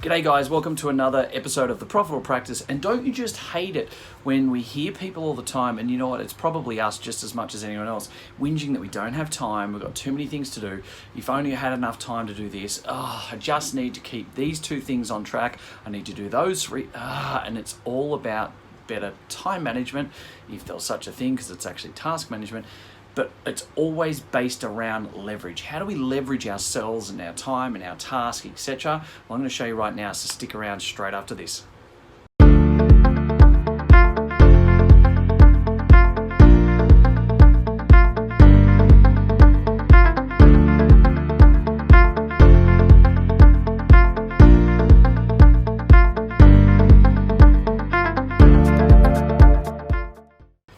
G'day guys, welcome to another episode of The Profitable Practice. And don't you just hate it when we hear people all the time, and you know what, it's probably us just as much as anyone else, whinging that we don't have time, we've got too many things to do, if only I had enough time to do this, I just need to keep these two things on track, I need to do those three, and it's all about better time management, if there's such a thing, because it's actually task management. But it's always based around leverage. How do we leverage ourselves and our time and our task, etc.? Well, I'm going to show you right now, so stick around straight after this.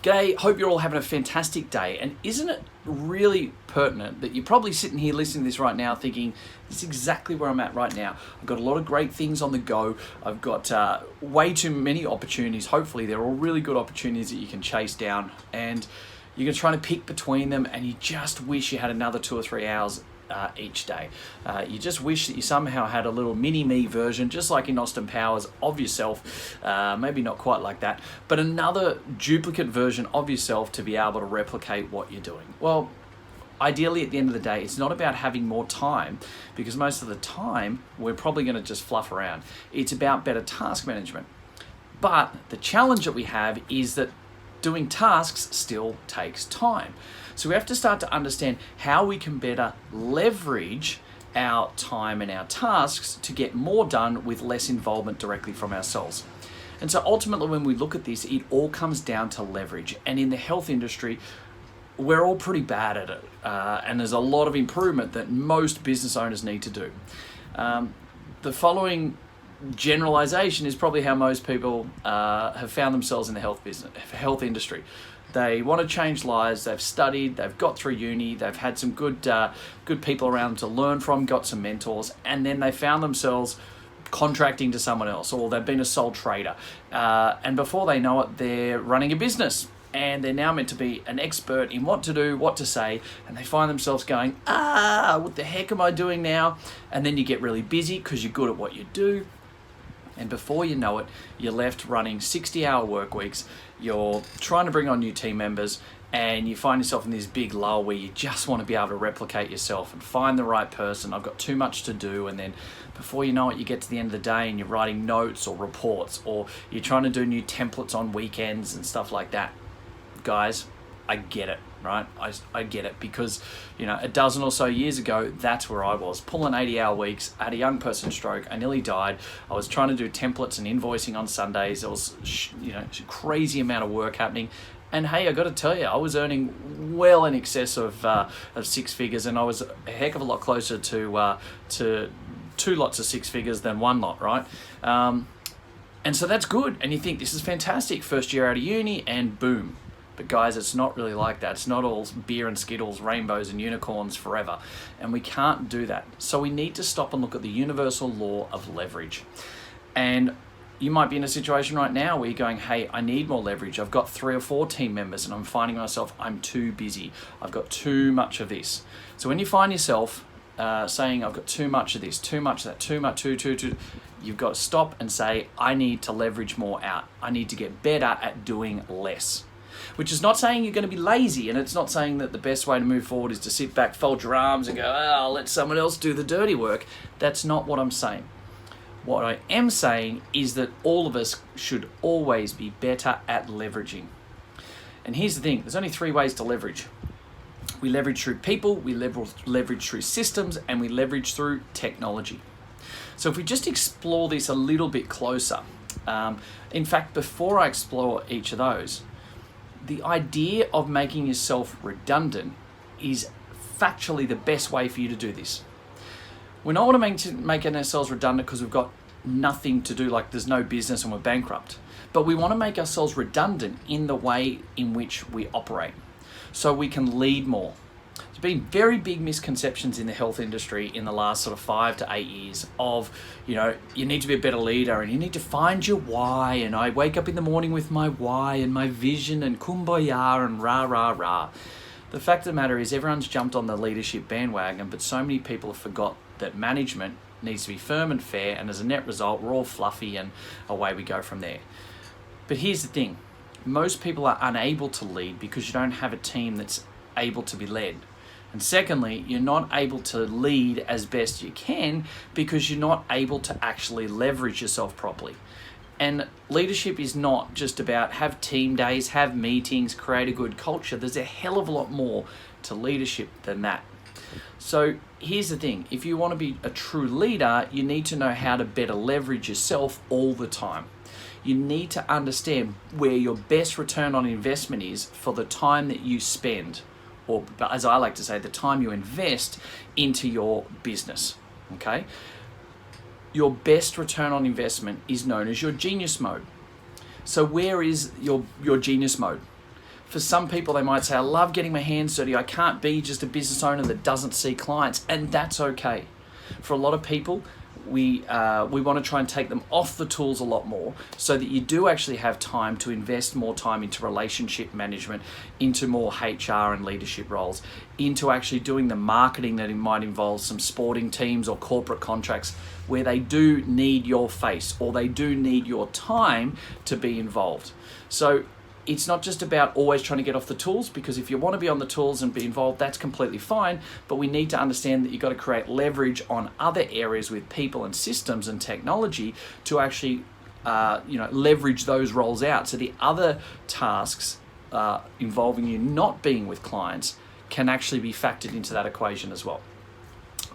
G'day, hope you're all having a fantastic day. And isn't it really pertinent that you're probably sitting here listening to this right now thinking, this is exactly where I'm at right now. I've got a lot of great things on the go. I've got way too many opportunities. Hopefully they're all really good opportunities that you can chase down. And you're trying to pick between them and you just wish you had another 2 or 3 hours each day. You just wish that you somehow had a little mini-me version, just like in Austin Powers, of yourself, maybe not quite like that, but another duplicate version of yourself to be able to replicate what you're doing. Well, ideally at the end of the day, it's not about having more time, because most of the time we're probably going to just fluff around. It's about better task management. But the challenge that we have is that doing tasks still takes time. So we have to start to understand how we can better leverage our time and our tasks to get more done with less involvement directly from ourselves. And so ultimately when we look at this, it all comes down to leverage. And in the health industry, we're all pretty bad at it. And there's a lot of improvement that most business owners need to do. The following generalization is probably how most people have found themselves in the health industry. They want to change lives, they've studied, they've got through uni, they've had some good people around them to learn from, got some mentors, and then they found themselves contracting to someone else, or they've been a sole trader. And before they know it, they're running a business, and they're now meant to be an expert in what to do, what to say, and they find themselves going, what the heck am I doing now? And then you get really busy because you're good at what you do. And before you know it, you're left running 60-hour work weeks, you're trying to bring on new team members, and you find yourself in this big lull where you just want to be able to replicate yourself and find the right person. I've got too much to do, and then before you know it, you get to the end of the day and you're writing notes or reports, or you're trying to do new templates on weekends and stuff like that. Guys, I get it, right? I get it, because a dozen or so years ago, that's where I was, pulling 80-hour weeks. I had a young person stroke, I nearly died. I was trying to do templates and invoicing on Sundays. There was a crazy amount of work happening, and hey, I got to tell you, I was earning well in excess of 6 figures, and I was a heck of a lot closer to 2 lots of 6 figures than 1 lot, right? And so that's good, and you think this is fantastic, first year out of uni, and boom. But guys, it's not really like that. It's not all beer and Skittles, rainbows and unicorns forever. And we can't do that. So we need to stop and look at the universal law of leverage. And you might be in a situation right now where you're going, hey, I need more leverage. I've got 3 or 4 team members and I'm finding myself, I'm too busy. I've got too much of this. So when you find yourself saying, I've got too much of this, too much of that, too much, too, you've got to stop and say, I need to leverage more out. I need to get better at doing less. Which is not saying you're going to be lazy, and it's not saying that the best way to move forward is to sit back, fold your arms and go, I'll let someone else do the dirty work. That's not what I'm saying. What I am saying is that all of us should always be better at leveraging. And here's the thing, there's only 3 ways to leverage. We leverage through people, we leverage through systems, and we leverage through technology. So if we just explore this a little bit closer, in fact, before I explore each of those, the idea of making yourself redundant is factually the best way for you to do this. We're not making ourselves redundant because we've got nothing to do, like there's no business and we're bankrupt. But we want to make ourselves redundant in the way in which we operate, so we can lead more. There's been very big misconceptions in the health industry in the last sort of 5 to 8 years of, you need to be a better leader and you need to find your why, and I wake up in the morning with my why and my vision and kumbaya and rah, rah, rah. The fact of the matter is everyone's jumped on the leadership bandwagon, but so many people have forgot that management needs to be firm and fair, and as a net result, we're all fluffy and away we go from there. But here's the thing. Most people are unable to lead because you don't have a team that's able to be led. And secondly, you're not able to lead as best you can because you're not able to actually leverage yourself properly. And leadership is not just about have team days, have meetings, create a good culture. There's a hell of a lot more to leadership than that. So here's the thing. If you want to be a true leader, you need to know how to better leverage yourself all the time. You need to understand where your best return on investment is for the time that you spend, or as I like to say, the time you invest into your business, okay? Your best return on investment is known as your genius mode. So where is your genius mode? For some people, they might say, I love getting my hands dirty. I can't be just a business owner that doesn't see clients, and that's okay. For a lot of people, we want to try and take them off the tools a lot more so that you do actually have time to invest more time into relationship management, into more HR and leadership roles, into actually doing the marketing that it might involve some sporting teams or corporate contracts where they do need your face or they do need your time to be involved. So it's not just about always trying to get off the tools, because if you want to be on the tools and be involved, that's completely fine. But we need to understand that you've got to create leverage on other areas with people and systems and technology to actually leverage those roles out. So the other tasks involving you not being with clients can actually be factored into that equation as well.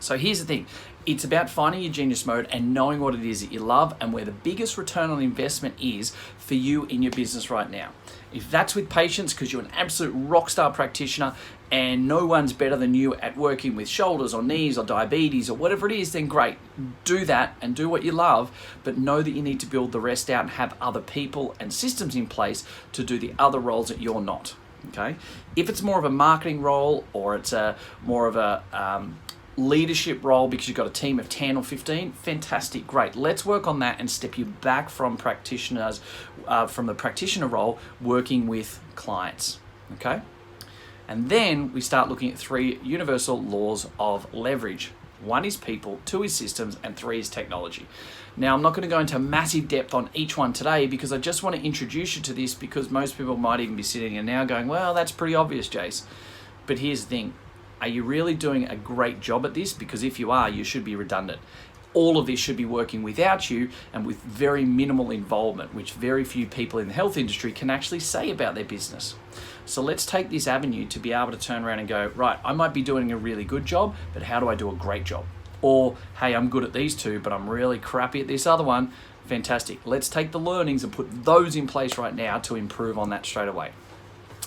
So here's the thing. It's about finding your genius mode and knowing what it is that you love and where the biggest return on investment is for you in your business right now. If that's with patients because you're an absolute rock star practitioner and no one's better than you at working with shoulders or knees or diabetes or whatever it is, then great. Do that and do what you love, but know that you need to build the rest out and have other people and systems in place to do the other roles that you're not. Okay? If it's more of a marketing role or it's more of a leadership role because you've got a team of 10 or 15, fantastic, great. Let's work on that and step you back from practitioners, from the practitioner role, working with clients, okay? And then we start looking at 3 universal laws of leverage. 1 is people, 2 is systems, and 3 is technology. Now, I'm not going to go into massive depth on each one today because I just want to introduce you to this because most people might even be sitting here now going, well, that's pretty obvious, Jace. But here's the thing. Are you really doing a great job at this? Because if you are, you should be redundant. All of this should be working without you and with very minimal involvement, which very few people in the health industry can actually say about their business. So let's take this avenue to be able to turn around and go, right, I might be doing a really good job, but how do I do a great job? Or, hey, I'm good at these 2, but I'm really crappy at this other one. Fantastic. Let's take the learnings and put those in place right now to improve on that straight away.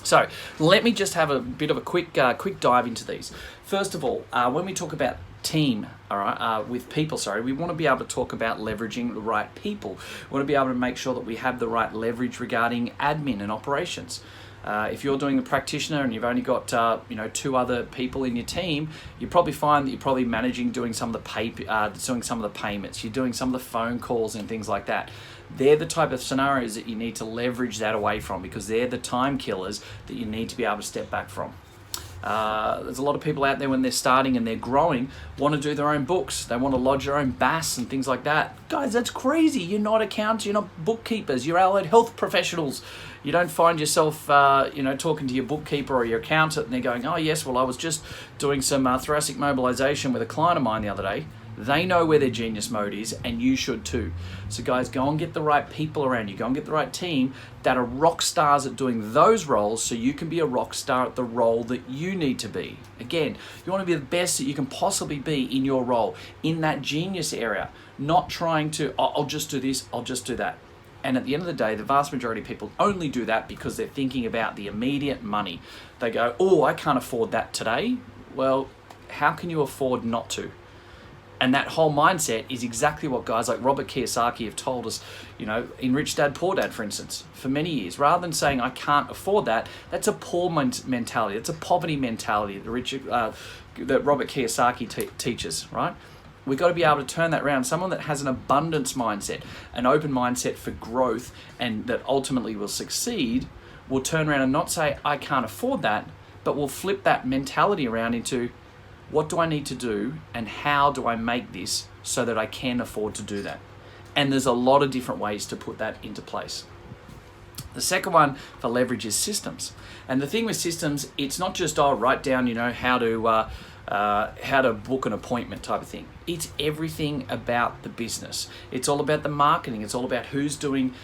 So let me just have a bit of a quick dive into these. First of all, when we talk about team, all right, with people, we want to be able to talk about leveraging the right people. We want to be able to make sure that we have the right leverage regarding admin and operations. If you're doing a practitioner and you've only got 2 other people in your team, you probably find that you're probably doing some of the payments. You're doing some of the phone calls and things like that. They're the type of scenarios that you need to leverage that away from because they're the time killers that you need to be able to step back from. There's a lot of people out there when they're starting and they're growing want to do their own books. They want to lodge their own BAS and things like that. Guys, that's crazy. You're not accountants, you're not bookkeepers, you're allied health professionals. You don't find yourself talking to your bookkeeper or your accountant and they're going, oh yes, well I was just doing some thoracic mobilization with a client of mine the other day. They know where their genius mode is, and you should too. So guys, go and get the right people around you. Go and get the right team that are rock stars at doing those roles so you can be a rock star at the role that you need to be. Again, you want to be the best that you can possibly be in your role, in that genius area, not trying to, I'll just do this, I'll just do that. And at the end of the day, the vast majority of people only do that because they're thinking about the immediate money. They go, oh, I can't afford that today. Well, how can you afford not to? And that whole mindset is exactly what guys like Robert Kiyosaki have told us, in Rich Dad, Poor Dad, for instance, for many years. Rather than saying, I can't afford that, that's a poor mentality. It's a poverty mentality that Robert Kiyosaki teaches, right? We've got to be able to turn that around. Someone that has an abundance mindset, an open mindset for growth, and that ultimately will succeed, will turn around and not say, I can't afford that, but will flip that mentality around into, What do I need to do, and how do I make this so that I can afford to do that? And there's a lot of different ways to put that into place. The second one for leverage is systems. And the thing with systems, it's not just, write down, how to book an appointment type of thing. It's everything about the business. It's all about the marketing. It's all about who's doing,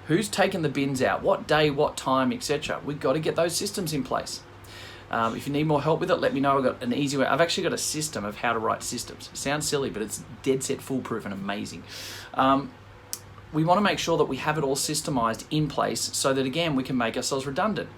who's taking the bins out, what day, what time, etc. We've got to get those systems in place. If you need more help with it, let me know. I've got an easy way. I've actually got a system of how to write systems. It sounds silly, but it's dead set foolproof and amazing. We want to make sure that we have it all systemized in place so that, again, we can make ourselves redundant.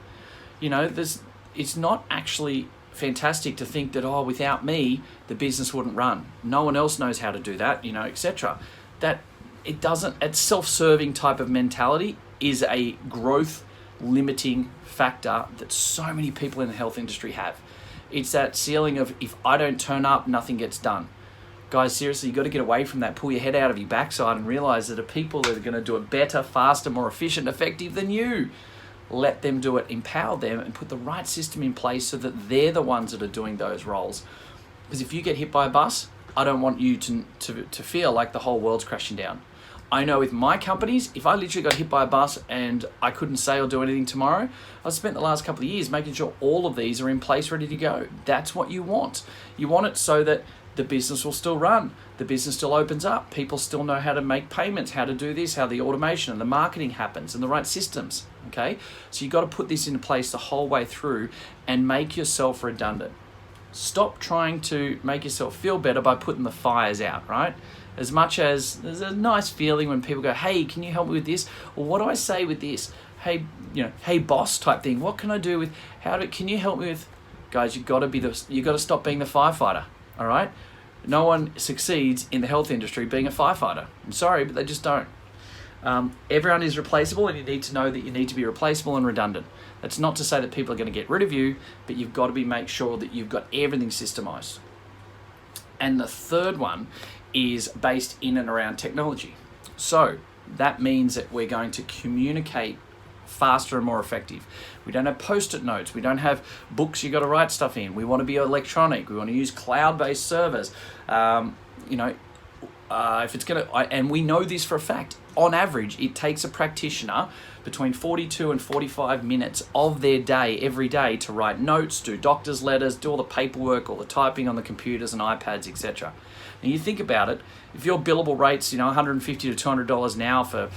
It's not actually fantastic to think that, without me, the business wouldn't run. No one else knows how to do that, etc. That it doesn't, a self-serving type of mentality is a growth limiting factor that so many people in the health industry have. It's that ceiling of, if I don't turn up, nothing gets done. Guys, seriously, you've got to get away from that. Pull your head out of your backside and realize that there are people that are going to do it better, faster, more efficient, effective than you. Let them do it, empower them, and put the right system in place so that they're the ones that are doing those roles. Because if you get hit by a bus, I don't want you to feel like the whole world's crashing down. I know with my companies, if I literally got hit by a bus and I couldn't say or do anything tomorrow, I've spent the last couple of years making sure all of these are in place, ready to go. That's what you want. You want it so that the business will still run. The business still opens up. People still know how to make payments, how to do this, how the automation and the marketing happens, and the right systems, okay? So you've got to put this into place the whole way through and make yourself redundant. Stop trying to make yourself feel better by putting the fires out, right? As much as there's a nice feeling when people go, hey, can you help me with this? Or what do I say with this? Hey, hey boss type thing. What can I do with, can you help me with? Guys, you got to stop being the firefighter, all right? No one succeeds in the health industry being a firefighter. I'm sorry, but they just don't. Everyone is replaceable, and you need to know that you need to be replaceable and redundant. That's not to say that people are going to get rid of you, but you've got to make sure that you've got everything systemized. And the third one is based in and around technology. So that means that we're going to communicate faster and more effective. We don't have post-it notes. We don't have books you got to write stuff in. We want to be electronic. We want to use cloud-based servers. If it's going to, and we know this for a fact, on average, it takes a practitioner between 42 and 45 minutes of their day every day to write notes, do doctor's letters, do all the paperwork, all the typing on the computers and iPads, etc. Now you think about it, if your billable rate's, $150 to $200 an hour for,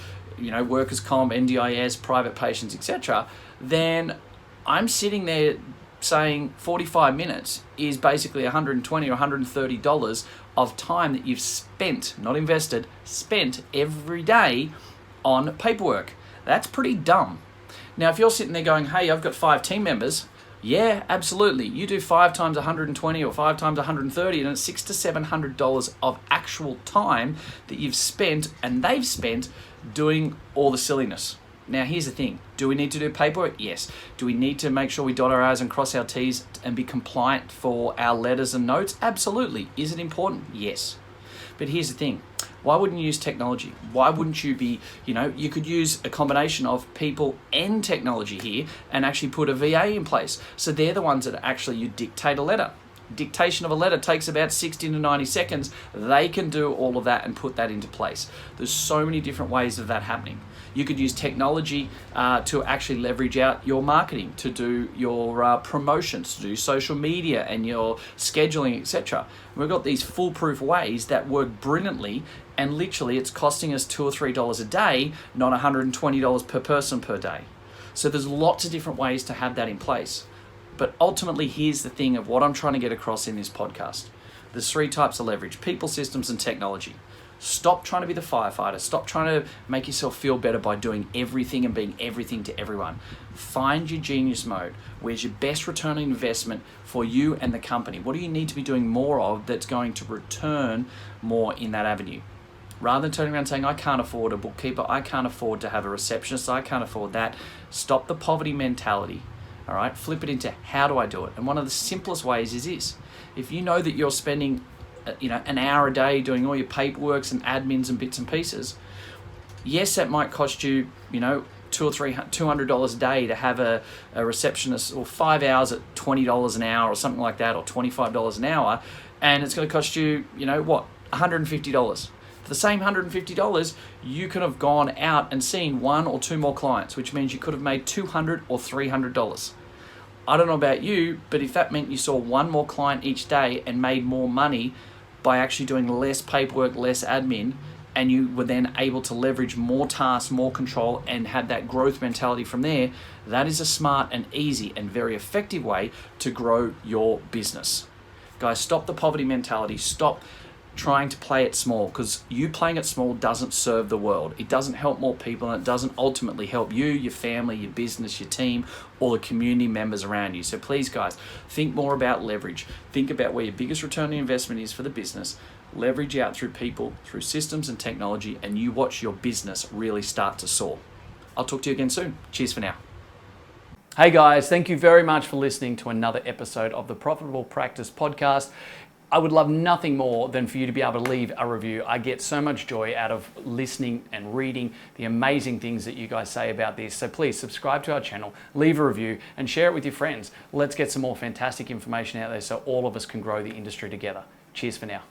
workers' comp, NDIS, private patients, etc., then I'm sitting there saying 45 minutes is basically $120 or $130 of time that you've spent, not invested, spent every day on paperwork. That's pretty dumb. Now, if you're sitting there going, hey, I've got 5 team members, yeah, absolutely. You do 5 times 120 or 5 times 130, and it's $600 to $700 of actual time that you've spent and they've spent doing all the silliness. Now, here's the thing. Do we need to do paperwork? Yes. Do we need to make sure we dot our I's and cross our T's and be compliant for our letters and notes? Absolutely. Is it important? Yes. But here's the thing. Why wouldn't you use technology? Why wouldn't you be, you could use a combination of people and technology here and actually put a VA in place. So they're the ones that actually you dictate a letter. Dictation of a letter takes about 60 to 90 seconds. They can do all of that and put that into place. There's so many different ways of that happening. You could use technology to actually leverage out your marketing, to do your promotions, to do social media and your scheduling, etc. We've got these foolproof ways that work brilliantly, and literally it's costing us $2 or $3 a day, not $120 per person per day. So there's lots of different ways to have that in place. But ultimately, here's the thing of what I'm trying to get across in this podcast. There's 3 types of leverage: people, systems, and technology. Stop trying to be the firefighter. Stop trying to make yourself feel better by doing everything and being everything to everyone. Find your genius mode. Where's your best return on investment for you and the company? What do you need to be doing more of that's going to return more in that avenue? Rather than turning around saying, I can't afford a bookkeeper, I can't afford to have a receptionist, I can't afford that. Stop the poverty mentality. All right, flip it into how do I do it? And one of the simplest ways is this. If you know that you're spending an hour a day doing all your paperworks and admins and bits and pieces, yes, that might cost you, $200 a day to have a receptionist, or 5 hours at $20 an hour or something like that, or $25 an hour, and it's going to cost you, $150. For the same $150, you could have gone out and seen 1 or 2 more clients, which means you could have made $200 or $300. I don't know about you, but if that meant you saw 1 more client each day and made more money by actually doing less paperwork, less admin, and you were then able to leverage more tasks, more control, and have that growth mentality from there, that is a smart and easy and very effective way to grow your business. Guys, stop the poverty mentality. Stop trying to play it small, because you playing it small doesn't serve the world. It doesn't help more people, and it doesn't ultimately help you, your family, your business, your team, or the community members around you. So please, guys, think more about leverage. Think about where your biggest return on investment is for the business. Leverage out through people, through systems and technology, and you watch your business really start to soar. I'll talk to you again soon. Cheers for now. Hey guys, thank you very much for listening to another episode of the Profitable Practice Podcast. I would love nothing more than for you to be able to leave a review. I get so much joy out of listening and reading the amazing things that you guys say about this. So please subscribe to our channel, leave a review, and share it with your friends. Let's get some more fantastic information out there so all of us can grow the industry together. Cheers for now.